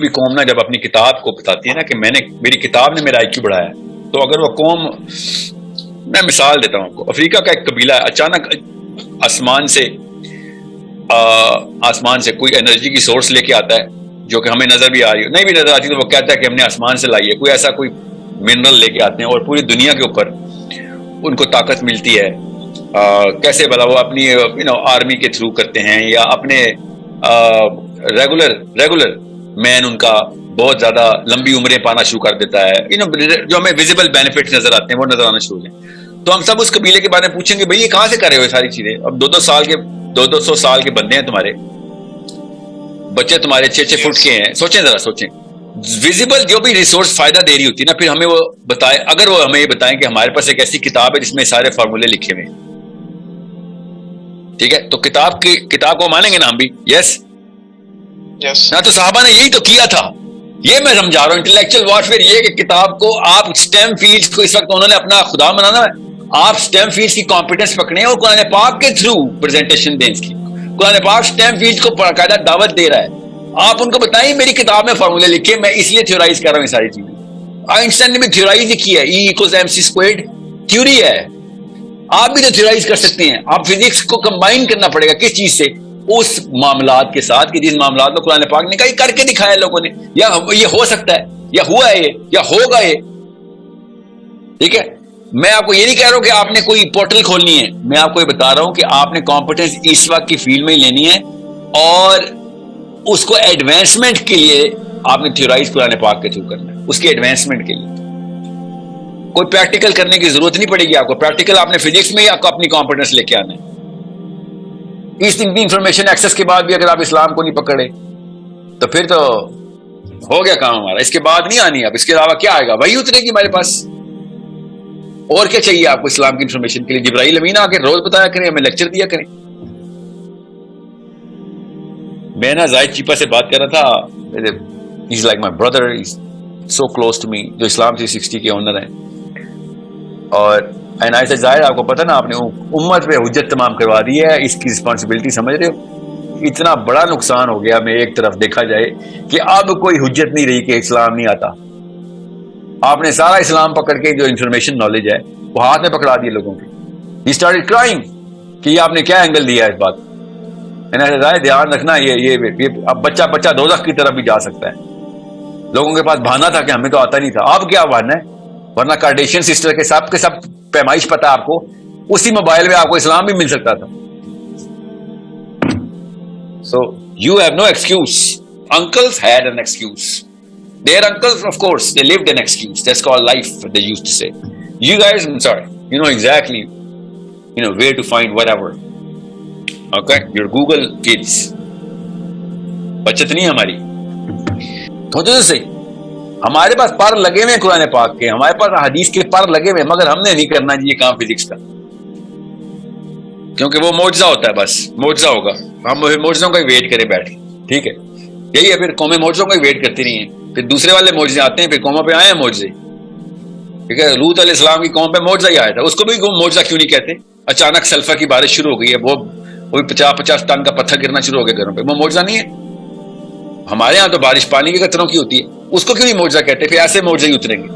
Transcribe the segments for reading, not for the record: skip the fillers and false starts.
بھی قوم نا جب اپنی کتاب کو بتاتی ہے نا کہ میری کتاب نے میرا آئی کیو بڑھایا، تو اگر وہ قوم، میں مثال دیتا ہوں آپ کو، افریقہ کا ایک قبیلہ اچانک آسمان سے کوئی انرجی کی سورس لے کے آتا ہے جو کہ ہمیں نظر بھی آ رہی ہو، نہیں بھی نظر آتی تو وہ کہتا ہے کہ ہم نے آسمان سے لائی ہے، کوئی ایسا کوئی منرل لے کے آتے ہیں اور پوری دنیا کے اوپر ان کو طاقت ملتی ہے. کیسے بلا وہ اپنی آرمی کے تھرو کرتے ہیں یا اپنے ریگولر مین ان کا بہت زیادہ لمبی عمریں پانا شروع کر دیتا ہے، جو ہمیں ویزیبل بینیفٹس نظر آتے ہیں وہ نظر آنا شروع ہیں. تو ہم سب اس قبیلے کے بارے میں پوچھیں گے بھئی یہ کہاں سے کر رہے ہو یہ ساری چیزیں؟ اب 200 سال کے بندے ہیں تمہارے بچے، تمہارے 6 فٹ کے ہیں. سوچیں ذرا سوچیں، ویزیبل جو بھی ریسورس فائدہ دے رہی ہوتی ہے نا، پھر ہمیں وہ بتائے، اگر وہ ہمیں یہ بتائیں کہ ہمارے پاس ایک ایسی کتاب ہے جس میں سارے فارمولے لکھے ہوئے ہیں، ٹھیک ہے، تو کتاب کو مانیں گے نا ہم بھی؟ یس نہ. تو صحابہ نے یہی تو کیا تھا. یہ میں سمجھا رہا ہوں انٹلیکچوئل وارفیئر، یہ کہ کتاب کو آپ اسٹیم فیلڈز کو اس وقت انہوں نے اپنا خدا بنانا ہے، آپ اسٹیم فیلڈز کی کمپیٹنس پکڑیں اور قرآن پاک کے تھرو پریزنٹیشن دیں. اس کی قرآن پاک اسٹیم فیلڈز کو باقاعدہ دعوت دے رہا ہے. آپ ان کو بتائیں میری کتاب میں فارمولے لکھے، میں اس لیے تھیورائز کر رہا ہوں یہ ساری چیزیں. آئنسٹائن نے بھی تھیورائز کی ہے، E=mc² تھیوری ہے. آپ بھی تو تھیورائز کر سکتے ہیں. آپ فزکس کو کمبائن کرنا پڑے گا کس چیز سے؟ اس معاملات کے ساتھ کہ جس معاملات میں قرآن پاک نے کہا کر کے دکھایا لوگوں نے، یا یہ ہو سکتا ہے، یا ہوا ہے، یا ہوگا یہ. ٹھیک ہے، میں آپ کو یہ نہیں کہہ رہا ہوں کہ آپ نے کوئی پورٹل کھولنی ہے، میں آپ کو یہ بتا رہا ہوں کہ آپ نے کمپیٹنس اس وقت کی فیلڈ میں ہی لینی ہے، اور اس کو ایڈوانسمنٹ کے لیے آپ نے تھیورائز قرآن پاک کے تھرو کرنا ہے. اس کے ایڈوانسمنٹ کے لیے کوئی پریکٹیکل کرنے کی ضرورت نہیں پڑے گی آپ کو. پریکٹیکل آپ نے فزکس میں ہی آپ کو اپنی کمپیٹنس لے کے آنا ہے. اس دن کی انفارمیشن ایکسس کے بعد بھی اگر آپ اسلام کو نہیں پکڑے تو پھر تو ہو گیا کام ہمارا. اس کے بعد نہیں آنی. اب اس کے علاوہ کیا آئے گا؟ وہی اترے گی ہمارے پاس. اور کیا چاہیے آپ کو اسلام کی انفارمیشن کے لیے؟ جبرائیل امین آ کے روز بتایا کریں، ہمیں لیکچر دیا کریں. میں نا زاہد چیپا سے بات کر رہا تھا، he's like my brother, he's so close to me، جو اسلام 360 کے اونر ہیں. اور ایسے ظاہر آپ کو پتہ نا، آپ نے امت پہ حجت تمام کروا دی ہے. اس کی رسپانسبلٹی سمجھ رہے ہو؟ اتنا بڑا نقصان ہو گیا میں ایک طرف دیکھا جائے کہ اب کوئی حجت نہیں رہی کہ اسلام نہیں آتا. آپ نے سارا اسلام پکڑ کے جو انفارمیشن نالج ہے وہ ہاتھ میں پکڑا دی لوگوں کی. He started crying کہ یہ آپ نے کیا اینگل دیا ہے اس بات. دھیان رکھنا، یہ اب بچہ دوزخ کی طرف بھی جا سکتا ہے. لوگوں کے پاس بہانا تھا کہ ہمیں تو آتا نہیں تھا. اب کیا بہانا ہے؟ ورنہ کارڈیشین سسٹر کے سب پیمائش پتا آپ کو، اسی موبائل میں آپ کو اسلام بھی مل سکتا تھا. So you have no excuse. Uncles had an excuse. Their uncles, of course, they lived an excuse. That's called life, they used to say. You guys, I'm sorry, you know exactly, where to find whatever. Okay, your Google kids. بچت نہیں ہماری. تو صحیح، ہمارے پاس پر لگے ہوئے ہیں قرآن پاک کے، ہمارے پاس حدیث کے پر لگے ہوئے ہیں، مگر ہم نے نہیں کرنا جی یہ کام فزکس کا، کیونکہ وہ معجزہ ہوتا ہے. بس معجزہ ہوگا، ہم معجزوں کا ہی ویٹ کریں بیٹھ کے. ٹھیک ہے، یہی ہے. پھر قومیں معجزوں کا ہی ویٹ کرتی رہی ہیں، پھر دوسرے والے معجزے آتے ہیں، پھر قوموں پہ آئے ہیں معجزے. ٹھیک ہے، لوط علیہ السلام کی قوم پہ معجزہ ہی آیا تھا، اس کو بھی معجزہ کیوں نہیں کہتے؟ اچانک سلفر کی بارش شروع ہو گئی ہے، وہ 50 ٹن کا پتھر گرنا شروع ہو گیا گھروں پہ، وہ معجزہ نہیں ہے؟ ہمارے یہاں تو بارش پانی کے قطروں کی ہوتی ہے، اس کو کیوں نہیں معجزہ کہتے؟ پھر ایسے معجزے ہی اتریں گے.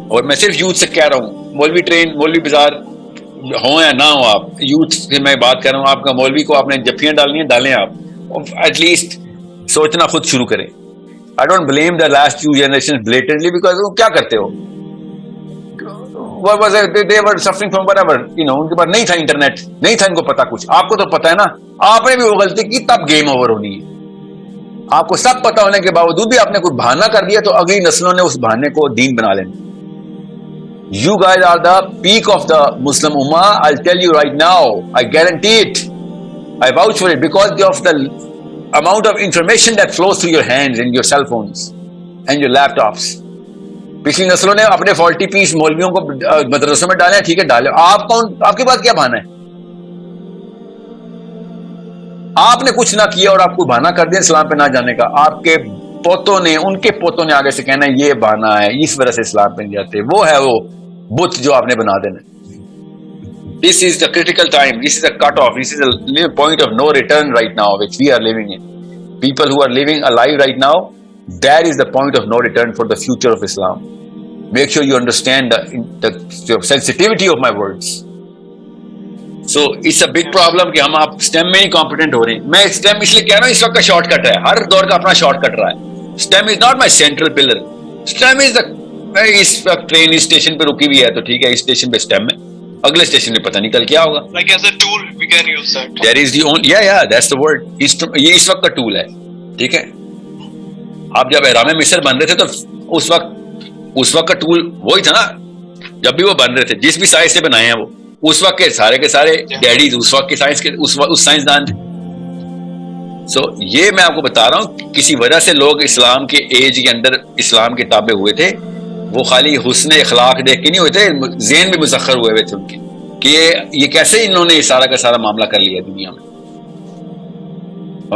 اور میں صرف یوتھ سے کہہ رہا ہوں، مولوی ٹرین، مولوی بازار ہوں یا نہ ہوں، آپ یوتھ سے میں بات کر رہا ہوں. آپ کا مولوی کو آپ نے جفیاں ڈالنی ہیں، ڈالیں. آپ ایٹ لیسٹ سوچنا خود شروع کریں. I don't blame the last 2 generations blatantly because وہ کیا کرتے ہو؟ They were suffering from whatever, ان کے پاس نہیں تھا انٹرنیٹ، نہیں تھا ان کو پتا کچھ. آپ کو تو پتا ہے نا، آپ نے بھی وہ غلطی کی تب گیم اوور ہونی ہے. آپ کو سب پتا ہونے کے باوجود بھی آپ نے کوئی بہانہ کر دیا تو اگلی نسلوں نے اس بہانے کو دین بنا لینا. You guys are the peak of the Muslim Ummah. I'll tell you right now, I guarantee it, I vouch for it, because of the amount of information that flows through your hands and your cell phones and your laptops. پچھلی نسلوں نے اپنے 40 پیس مولویوں کو مدرسوں میں ڈالے، ٹھیک ہے ڈالے. آپ کے پاس کیا بہانہ ہے؟ آپ نے کچھ نہ کیا اور آپ کو بہانہ کر دیا اسلام پہ نہ جانے کا. آپ کے پوتوں نے، ان کے پوتوں نے آگے سے کہنا ہے یہ بہانہ ہے، اس وجہ سے اسلام پہ نہیں جاتے. وہ ہے وہ بت جو آپ نے بنا دینا. This is the critical time. This is a cut-off. This is a point of no return right now, which we are living in. People who are living alive right now, that is the point of no return for the future of Islam. Make sure you understand the sensitivity of my words. So it's a big problem کہ ہم آپ STEM میں ہی competent ہو رہے ہیں. میں STEM اس لیے کہہ رہا ہوں اس وقت کا شارٹ کٹ ہے. ہر دور کا اپنا شارٹ کٹ رہا ہے. STEM is not my central pillar. STEM is the اس وقت ٹرین اس اسٹیشن پہ رکی ہوئی ہے تو ٹھیک ہے اس اسٹیشن پہ STEM ہے. اگلے اسٹیشن پہ پتہ نہیں کل کیا ہوگا. Like as a tool we can use that. That is the only, yeah, that's the word. یہ اس وقت کا ٹول ہے. ٹھیک ہے. آپ جب احرام مصر بن رہے تھے تو اس وقت کا ٹول وہی تھا نا. جب بھی وہ بن رہے تھے جس بھی سائنس سے بنائے ہیں وہ اس وقت کے سارے ڈیڈیز اس وقت کے سائنس کے اس سائنسدان تھے. سو یہ میں آپ کو بتا رہا ہوں کسی وجہ سے لوگ اسلام کے ایج کے اندر اسلام کے تابع ہوئے تھے. وہ خالی حسن اخلاق دیکھ کے نہیں ہوئے تھے, ذہن بھی مسخر ہوئے تھے ان کے کہ یہ کیسے انہوں نے سارا کا سارا معاملہ کر لیا دنیا میں.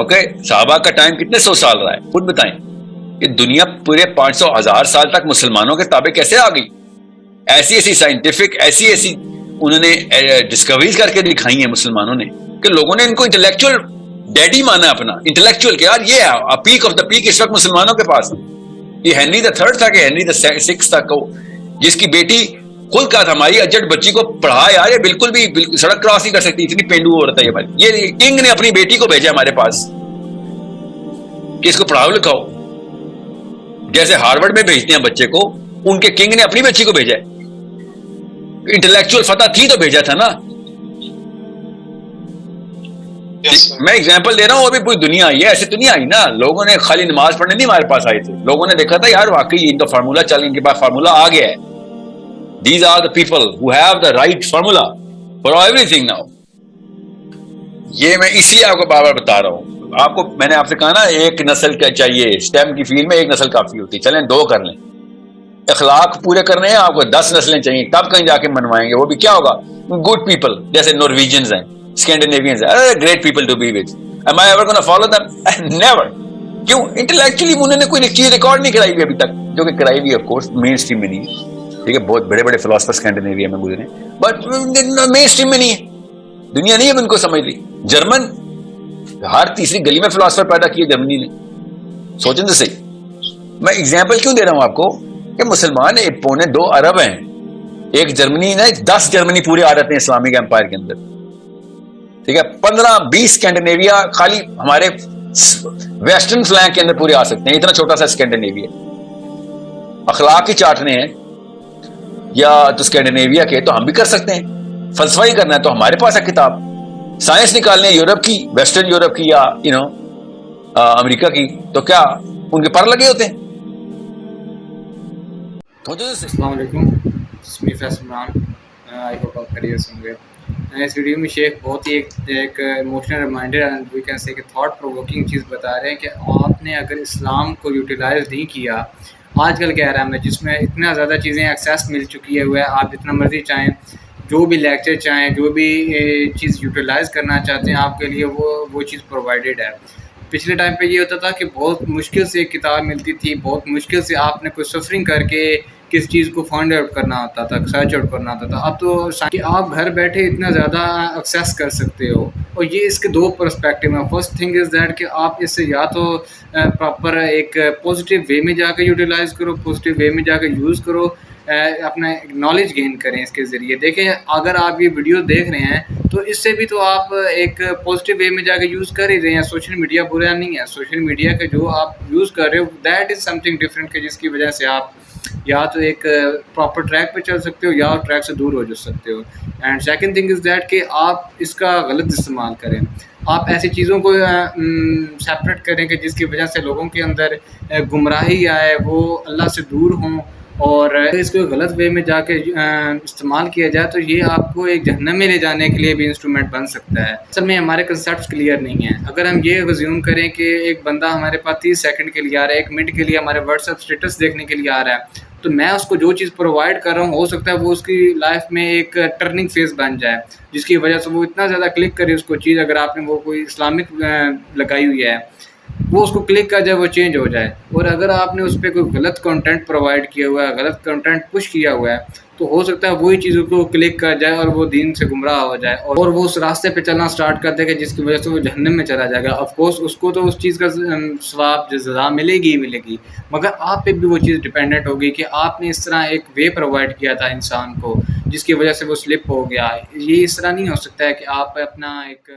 اوکے, صحابہ کا ٹائم کتنے 100 سال رہا ہے خود بتائیں کہ دنیا پورے 500,000 سال تک مسلمانوں کے تابع کیسے آ گئی. ایسی سائنٹیفک ایسی انہوں نے ڈسکوریز کر کے دکھائی ہیں مسلمانوں نے کہ لوگوں نے ان کو انٹلیکچوئل ڈیڈی مانا اپنا. انٹلیکچوئل کہ یار یہ پیک آف دا پیک اس وقت مسلمانوں کے پاس. یہ ہنری دا تھرڈ تھا کہ ہنری دا سکس تھا جس کی بیٹی خود کہا تھا ہماری اجڑ بچی کو پڑھا یار, یہ بالکل بھی سڑک کراس نہیں کر سکتی, اتنی پینڈو عورت ہے یہ بھائی. یہ کنگ نے اپنی بیٹی کو بھیجا ہمارے پاس کہ اس کو پڑھاؤ لکھاؤ. جیسے ہارورڈ میں بھیجتے ہیں بچے کو, ان کے کنگ نے اپنی بچی کو بھیجا. انٹلیکچوئل فتح تھی تو بھیجا تھا نا. میں ایگزامپل دے رہا ہوں, ابھی پوری دنیا آئی ہے, ایسے تو نہیں آئی نا. لوگوں نے خالی نماز پڑھنے نہیں ہمارے پاس آئے تھے, لوگوں نے دیکھا تھا یار واقعی ان کا فارمولا چل, ان کے پاس فارمولا آ گیا ہے. These are the people who have the right formula for everything now. یہ میں اس لیے آپ کو بار بار بتا رہا ہوں. آپ کو میں نے آپ سے کہا نا ایک نسل کیا چاہیے STEM کی فیلڈ میں, ایک نسل کافی ہوتی. چلیں 2 کر لیں. اخلاق پورے کرنے ہیں آپ کو 10 نسلیں چاہیے, تب کہیں جا کے منوائیں گے. وہ بھی کیا ہوگا, گڈ پیپل جیسے نارویجنز ہیں, اسکینڈینیوینز ہیں, great people to be with. Am I ever going to follow them? Never. کیوں؟ انٹلیکچولی انہوں نے کوئی چیز ریکارڈ نہیں کرائی ہوئی ابھی تک, جو کہ کرائی ہوئی آف کورس مین اسٹریم میں نہیں ہے. ٹھیک ہے, بہت بڑے فلاسفر اسکینڈینیویا میں گزرے, بٹ مین اسٹریم میں نہیں ہے. دنیا نہیں اب ان کو سمجھ لی. جرمن ہر تیسری گلی میں فلاسفر پیدا کیے جرمنی نے. سوچیں تو صحیح. میں اگزامپل کیوں دے رہا ہوں آپ کو کہ مسلمان 1.2 ارب ہیں. ایک جرمنی نے 10 جرمنی پورے آ جاتے ہیں اسلامک امپائر کے اندر. ٹھیک ہے, 15-20 اسکینڈینیویا خالی ہمارے ویسٹرن فلینک کے اندر پورے آ سکتے ہیں. اتنا چھوٹا سا اسکینڈینیویا. اخلاق ہی چاٹنے ہیں یا تو اسکینڈینیویا کے, تو ہم بھی کر سکتے ہیں. فلسفہ ہی کرنا ہے تو ہمارے پاس ہے کتاب. سائنس نکالنے ہیں یورپ کی, ویسٹرن یورپ کی یا امریکہ کی, تو کیا ان کے پر لگے ہوتے ہیں. السلام علیکم, اسمی فیصل عمران. آئی ہوپ آپ خیریت سے ہوں گے. اس ویڈیو میں شیخ بہت ہی ایک emotional reminder and we can say کہ تھاٹ پرووکنگ چیز بتا رہے ہیں کہ آپ نے اگر اسلام کو یوٹیلائز نہیں کیا آج کل کے ایرا میں, جس میں اتنا زیادہ چیزیں ایکسیس مل چکی ہے, ہوا ہے آپ جتنا مرضی چاہیں, جو بھی لیکچر چاہیں, جو بھی چیز یوٹیلائز کرنا چاہتے ہیں آپ کے لیے وہ چیز پرووائڈیڈ ہے. پچھلے ٹائم پہ یہ ہوتا تھا کہ بہت مشکل سے ایک کتاب ملتی تھی, بہت مشکل سے آپ نے کوئی سفرنگ کر کے کس چیز کو فائنڈ آؤٹ کرنا ہوتا تھا, سرچ آؤٹ کرنا ہوتا تھا. اب تو کہ آپ گھر بیٹھے اتنا زیادہ ایکسیس کر سکتے ہو, اور یہ اس کے 2 پرسپیکٹیو ہیں. فرسٹ تھنگ از دیٹ کہ آپ اس سے یا تو پراپر ایک پازیٹیو وے میں جا کے یوٹیلائز کرو, پازیٹیو وے میں جا کے یوز کرو, اپنا نالج گین کریں اس کے ذریعے. دیکھیں اگر آپ یہ ویڈیو دیکھ رہے ہیں تو اس سے بھی تو آپ ایک پازیٹیو وے میں جا کے یوز کر ہی رہے ہیں. سوشل میڈیا برا نہیں ہے, سوشل میڈیا کا جو آپ یوز کر رہے ہو that is something different, کہ جس کی وجہ سے آپ یا تو ایک پراپر ٹریک پہ چل سکتے ہو یا ٹریک سے دور ہو جا سکتے ہو. And second thing is that کہ آپ اس کا غلط استعمال کریں. آپ ایسی چیزوں کو سیپریٹ کریں کہ جس کی وجہ سے لوگوں کے اندر گمراہی آئے, وہ اللہ سے دور ہوں, اور اس کو غلط وے میں جا کے استعمال کیا جائے تو یہ آپ کو ایک جہنم میں لے جانے کے لیے بھی انسٹرومنٹ بن سکتا ہے. اصل میں ہمارے کنسیپٹس کلیئر نہیں ہیں. اگر ہم یہ ایزیوم کریں کہ ایک بندہ ہمارے پاس 30 سیکنڈ کے لیے آ رہا ہے, 1 منٹ کے لیے ہمارے واٹس ایپ اسٹیٹس دیکھنے کے لیے آ رہا ہے, تو میں اس کو جو چیز پرووائڈ کر رہا ہوں ہو سکتا ہے وہ اس کی لائف میں ایک ٹرننگ فیز بن جائے, جس کی وجہ سے وہ اتنا زیادہ کلک کرے اس کو چیز, اگر آپ نے وہ کوئی اسلامک لگائی ہوئی ہے وہ اس کو کلک کر جائے وہ چینج ہو جائے. اور اگر آپ نے اس پہ کوئی غلط کنٹینٹ پرووائڈ کیا ہوا ہے, غلط کنٹینٹ پش کیا ہوا ہے, تو ہو سکتا ہے وہی چیز کو کلک کر جائے اور وہ دین سے گمراہ ہو جائے اور وہ اس راستے پہ چلنا سٹارٹ کر دے گا جس کی وجہ سے وہ جہنم میں چلا جائے گا. آف کورس اس کو تو اس چیز کا ثواب جزا ملے گی, مگر آپ پہ بھی وہ چیز ڈپینڈنٹ ہوگی کہ آپ نے اس طرح ایک وے پرووائڈ کیا تھا انسان کو جس کی وجہ سے وہ سلپ ہو گیا. یہ اس طرح نہیں ہو سکتا ہے کہ آپ اپنا ایک